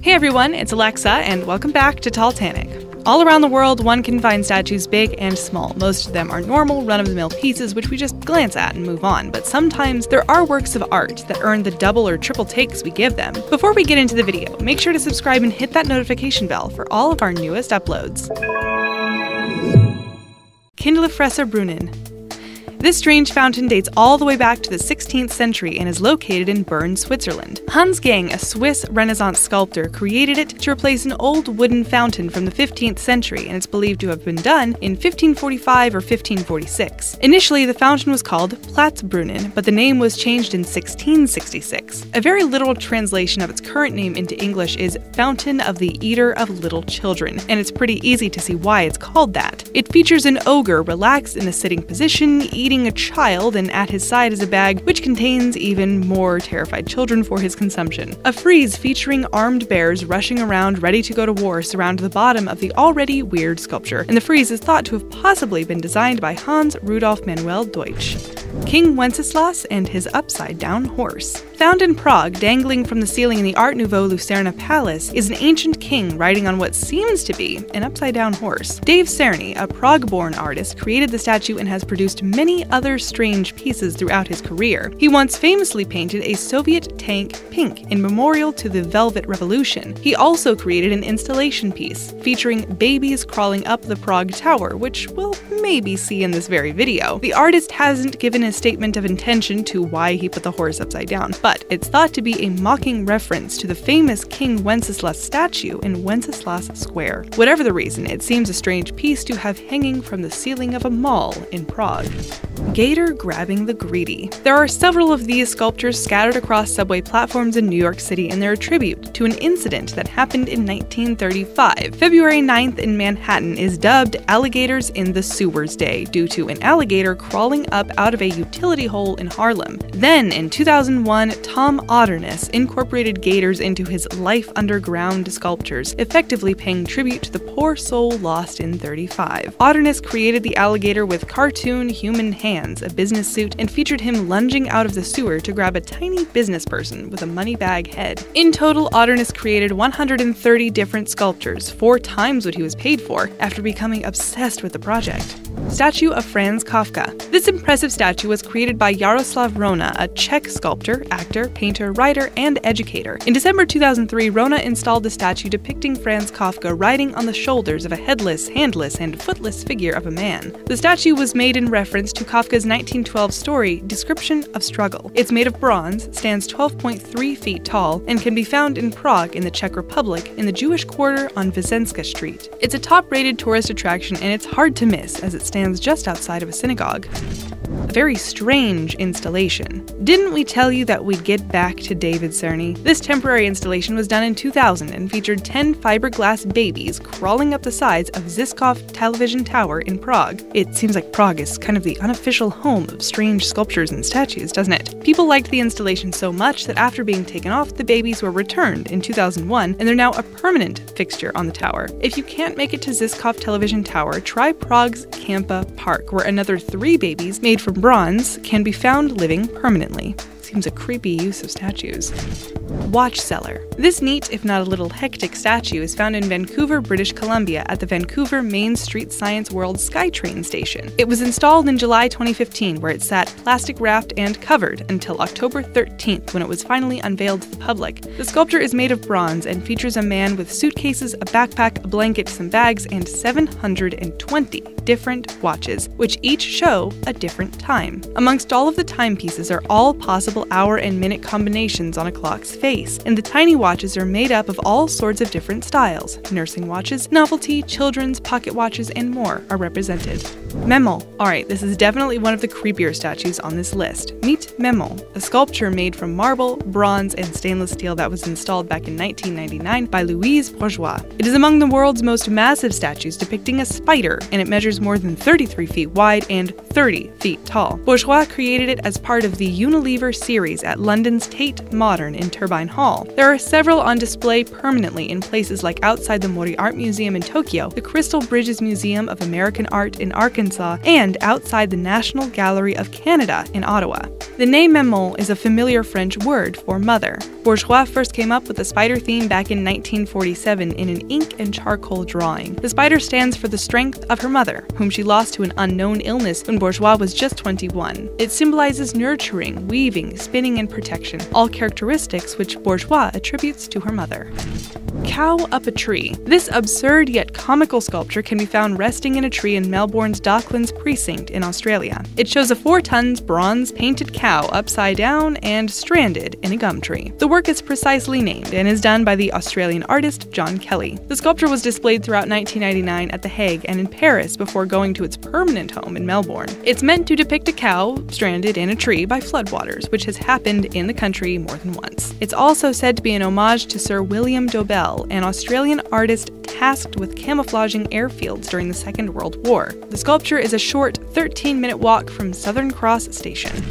Hey everyone, it's Alexa, and welcome back to Talltanic. All around the world, one can find statues big and small. Most of them are normal, run-of-the-mill pieces which we just glance at and move on, but sometimes there are works of art that earn the double or triple takes we give them. Before we get into the video, make sure to subscribe and hit that notification bell for all of our newest uploads. FRESSERBRUNNEN. This strange fountain dates all the way back to the 16th century and is located in Bern, Switzerland. Hans Gang, a Swiss Renaissance sculptor, created it to replace an old wooden fountain from the 15th century, and it's believed to have been done in 1545 or 1546. Initially, the fountain was called Platzbrunnen, but the name was changed in 1666. A very literal translation of its current name into English is Fountain of the Eater of Little Children, and it's pretty easy to see why it's called that. It features an ogre relaxed in a sitting position, eating a child, and at his side is a bag which contains even more terrified children for his consumption. A frieze featuring armed bears rushing around ready to go to war surround the bottom of the already weird sculpture, and the frieze is thought to have possibly been designed by Hans Rudolf Manuel Deutsch. King Wenceslas and his upside-down horse. Found in Prague, dangling from the ceiling in the Art Nouveau Lucerna Palace, is an ancient king riding on what seems to be an upside-down horse. Dave Cerny, a Prague-born artist, created the statue and has produced many other strange pieces throughout his career. He once famously painted a Soviet tank pink in memorial to the Velvet Revolution. He also created an installation piece featuring babies crawling up the Prague Tower, which we'll maybe see in this very video. The artist hasn't given a statement of intention to why he put the horse upside down, but it's thought to be a mocking reference to the famous King Wenceslas statue in Wenceslas Square. Whatever the reason, it seems a strange piece to have hanging from the ceiling of a mall in Prague. GATOR grabbing the greedy. There are several of these sculptures scattered across subway platforms in New York City, and they're a tribute to an incident that happened in 1935. February 9th in Manhattan is dubbed Alligators in the Sewers Day due to an alligator crawling up out of a utility hole in Harlem. Then, in 2001, Tom Otterness incorporated gators into his Life Underground sculptures, effectively paying tribute to the poor soul lost in 35. Otterness created the alligator with cartoon human hands, a business suit, and featured him lunging out of the sewer to grab a tiny business person with a money bag head. In total, Otterness created 130 different sculptures, 4 times what he was paid for, after becoming obsessed with the project. Statue of Franz Kafka. This impressive statue was created by Jaroslav Rona, a Czech sculptor, actor, painter, writer, and educator. In December 2003, Rona installed a statue depicting Franz Kafka riding on the shoulders of a headless, handless, and footless figure of a man. The statue was made in reference to Kafka's 1912 story, Description of Struggle. It's made of bronze, stands 12.3 feet tall, and can be found in Prague in the Czech Republic in the Jewish quarter on Vysenska Street. It's a top-rated tourist attraction, and it's hard to miss as it stands just outside of a synagogue. A very strange installation. Didn't we tell you that we'd get back to David Cerny? This temporary installation was done in 2000 and featured 10 fiberglass babies crawling up the sides of Žižkov television tower in Prague. It seems like Prague is kind of the unofficial home of strange sculptures and statues, doesn't it? People liked the installation so much that after being taken off, the babies were returned in 2001, and they're now a permanent fixture on the tower. If you can't make it to Žižkov television tower, try Prague's Kampa Park, where another 3 babies made from bronze can be found living permanently. Seems a creepy use of statues. Watch Cellar. This neat, if not a little hectic statue is found in Vancouver, British Columbia at the Vancouver Main Street Science World SkyTrain station. It was installed in July 2015, where it sat plastic wrapped and covered until October 13th, when it was finally unveiled to the public. The sculpture is made of bronze and features a man with suitcases, a backpack, a blanket, some bags, and 720 different watches, which each show a different time. Amongst all of the timepieces are all possible hour and minute combinations on a clock's face, and the tiny watches are made up of all sorts of different styles. Nursing watches, novelty, children's, pocket watches, and more are represented. Memel. Alright, this is definitely one of the creepier statues on this list. Meet Memel, a sculpture made from marble, bronze, and stainless steel that was installed back in 1999 by Louise Bourgeois. It is among the world's most massive statues depicting a spider, and it measures more than 33 feet wide and 30 feet tall. Bourgeois created it as part of the Unilever series at London's Tate Modern in Turbine Hall. There are several on display permanently in places like outside the Mori Art Museum in Tokyo, the Crystal Bridges Museum of American Art in Arkansas, Arkansas, and outside the National Gallery of Canada in Ottawa. The name maman is a familiar French word for mother. Bourgeois first came up with the spider theme back in 1947 in an ink and charcoal drawing. The spider stands for the strength of her mother, whom she lost to an unknown illness when Bourgeois was just 21. It symbolizes nurturing, weaving, spinning, and protection, all characteristics which Bourgeois attributes to her mother. Cow up a tree. This absurd yet comical sculpture can be found resting in a tree in Melbourne's Docklands precinct in Australia. It shows a 4-ton bronze painted cow upside down and stranded in a gum tree. The work is precisely named and is done by the Australian artist John Kelly. The sculpture was displayed throughout 1999 at The Hague and in Paris before going to its permanent home in Melbourne. It's meant to depict a cow stranded in a tree by floodwaters, which has happened in the country more than once. It's also said to be an homage to Sir William Dobell, an Australian artist tasked with camouflaging airfields during the Second World War. The sculpture is a short 13-minute walk from Southern Cross Station.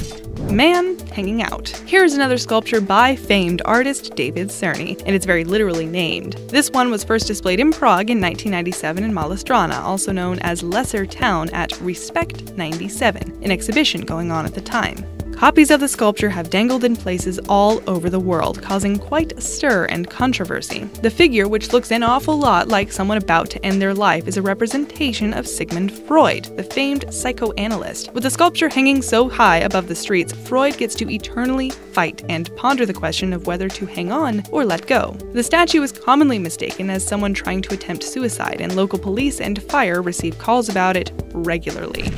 Man hanging out. Here's another sculpture by famed artist David Cerny, and it's very literally named. This one was first displayed in Prague in 1997 in Mala Strana, also known as Lesser Town, at Respekt 97, an exhibition going on at the time. Copies of the sculpture have dangled in places all over the world, causing quite a stir and controversy. The figure, which looks an awful lot like someone about to end their life, is a representation of Sigmund Freud, the famed psychoanalyst. With the sculpture hanging so high above the streets, Freud gets to eternally fight and ponder the question of whether to hang on or let go. The statue is commonly mistaken as someone trying to attempt suicide, and local police and fire receive calls about it regularly.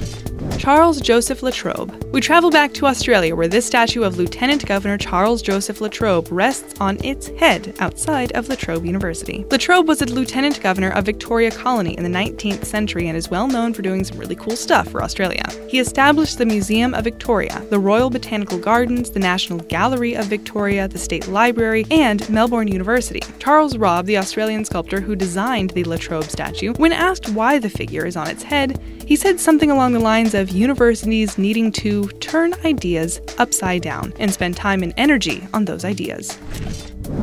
Charles Joseph Latrobe. We travel back to Australia, where this statue of Lieutenant Governor Charles Joseph Latrobe rests on its head outside of Latrobe University. Latrobe was a Lieutenant Governor of Victoria Colony in the 19th century and is well known for doing some really cool stuff for Australia. He established the Museum of Victoria, the Royal Botanical Gardens, the National Gallery of Victoria, the State Library, and Melbourne University. Charles Robb, the Australian sculptor who designed the Latrobe statue, when asked why the figure is on its head, he said something along the lines of universities needing to turn ideas upside down and spend time and energy on those ideas.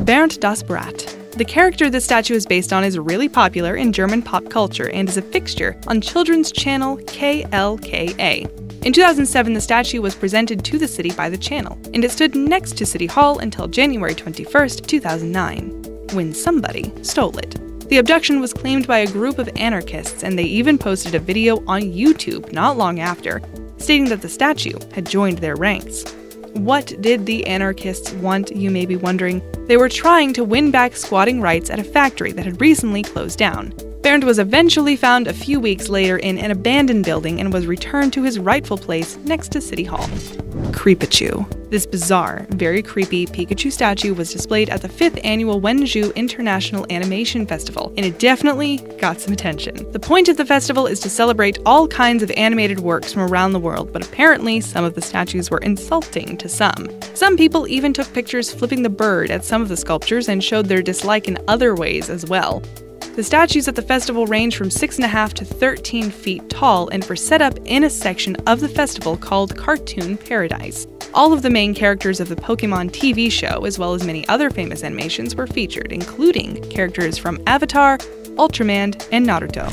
BERND das BRAT. The character this statue is based on is really popular in German pop culture and is a fixture on children's channel KLKA. In 2007, the statue was presented to the city by the channel, and it stood next to City Hall until January 21, 2009, when somebody stole it. The abduction was claimed by a group of anarchists, and they even posted a video on YouTube not long after, stating that the statue had joined their ranks. What did the anarchists want, you may be wondering? They were trying to win back squatting rights at a factory that had recently closed down. Bernd was eventually found a few weeks later in an abandoned building and was returned to his rightful place next to City Hall. CREEPACHU. This bizarre, very creepy Pikachu statue was displayed at the 5th annual Wenzhou International Animation Festival, and it definitely got some attention. The point of the festival is to celebrate all kinds of animated works from around the world, but apparently some of the statues were insulting to some. Some people even took pictures flipping the bird at some of the sculptures and showed their dislike in other ways as well. The statues at the festival range from 6.5 to 13 feet tall and were set up in a section of the festival called Cartoon Paradise. All of the main characters of the Pokemon TV show, as well as many other famous animations, were featured, including characters from Avatar, Ultraman, and Naruto.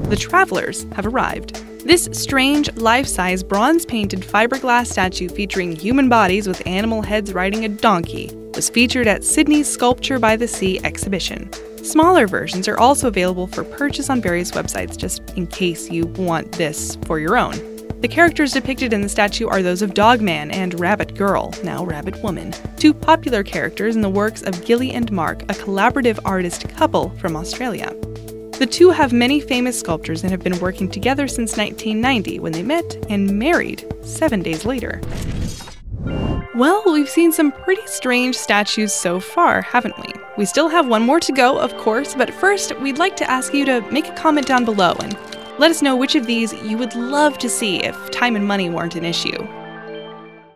The travelers have arrived. This strange, life-size, bronze-painted fiberglass statue featuring human bodies with animal heads riding a donkey was featured at Sydney's Sculpture by the Sea exhibition. Smaller versions are also available for purchase on various websites, just in case you want this for your own. The characters depicted in the statue are those of Dogman and Rabbit Girl, now Rabbit Woman, two popular characters in the works of Gilly and Mark, a collaborative artist couple from Australia. The two have many famous sculptors and have been working together since 1990, when they met and married 7 days later. Well, we've seen some pretty strange statues so far, haven't we? We still have one more to go, of course, but first, we'd like to ask you to make a comment down below and let us know which of these you would love to see if time and money weren't an issue.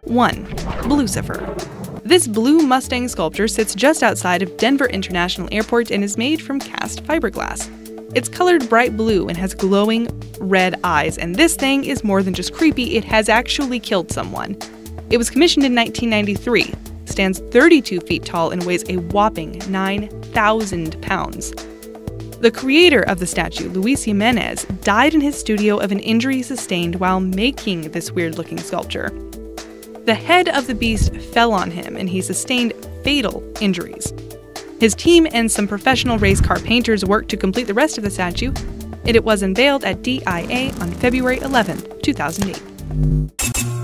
1. BLUCIFER. This blue Mustang sculpture sits just outside of Denver International Airport and is made from cast fiberglass. It's colored bright blue and has glowing red eyes, and this thing is more than just creepy, it has actually killed someone. It was commissioned in 1993, stands 32 feet tall, and weighs a whopping 9,000 pounds. The creator of the statue, Luis Jimenez, died in his studio of an injury sustained while making this weird-looking sculpture. The head of the beast fell on him, and he sustained fatal injuries. His team and some professional race car painters worked to complete the rest of the statue, and it was unveiled at DIA on February 11, 2008.